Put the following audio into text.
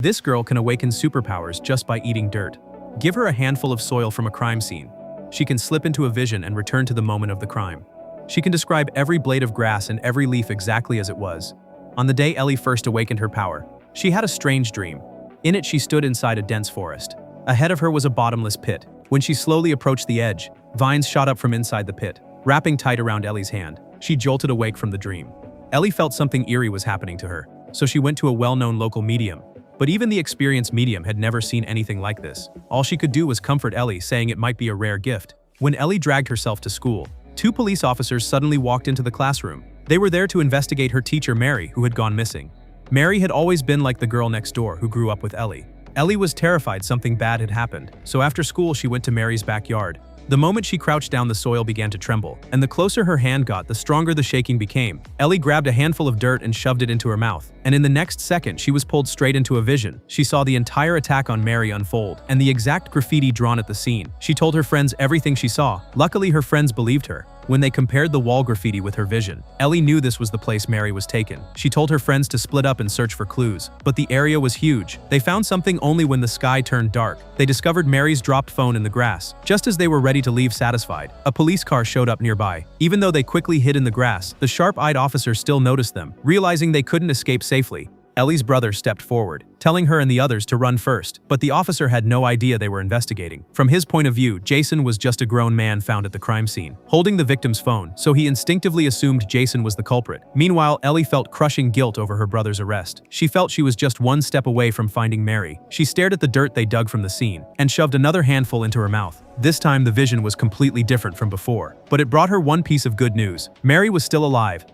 This girl can awaken superpowers just by eating dirt. Give her a handful of soil from a crime scene. She can slip into a vision and return to the moment of the crime. She can describe every blade of grass and every leaf exactly as it was. On the day Ellie first awakened her power, she had a strange dream. In it, she stood inside a dense forest. Ahead of her was a bottomless pit. When she slowly approached the edge, vines shot up from inside the pit, wrapping tight around Ellie's hand. She jolted awake from the dream. Ellie felt something eerie was happening to her, so she went to a well-known local medium. But even the experienced medium had never seen anything like this. All she could do was comfort Ellie, saying it might be a rare gift. When Ellie dragged herself to school, two police officers suddenly walked into the classroom. They were there to investigate her teacher Mary, who had gone missing. Mary had always been like the girl next door who grew up with Ellie. Ellie was terrified something bad had happened, so after school she went to Mary's backyard. The moment she crouched down, the soil began to tremble, and the closer her hand got, the stronger the shaking became. Ellie grabbed a handful of dirt and shoved it into her mouth, and in the next second she was pulled straight into a vision. She saw the entire attack on Mary unfold, and the exact graffiti drawn at the scene. She told her friends everything she saw. Luckily, her friends believed her. When they compared the wall graffiti with her vision, Ellie knew this was the place Mary was taken. She told her friends to split up and search for clues, but the area was huge. They found something only when the sky turned dark. They discovered Mary's dropped phone in the grass. Just as they were ready to leave satisfied, a police car showed up nearby. Even though they quickly hid in the grass, the sharp-eyed officer still noticed them. Realizing they couldn't escape safely, Ellie's brother stepped forward, telling her and the others to run first, but the officer had no idea they were investigating. From his point of view, Jason was just a grown man found at the crime scene, holding the victim's phone, so he instinctively assumed Jason was the culprit. Meanwhile, Ellie felt crushing guilt over her brother's arrest. She felt she was just one step away from finding Mary. She stared at the dirt they dug from the scene, and shoved another handful into her mouth. This time the vision was completely different from before, but it brought her one piece of good news. Mary was still alive,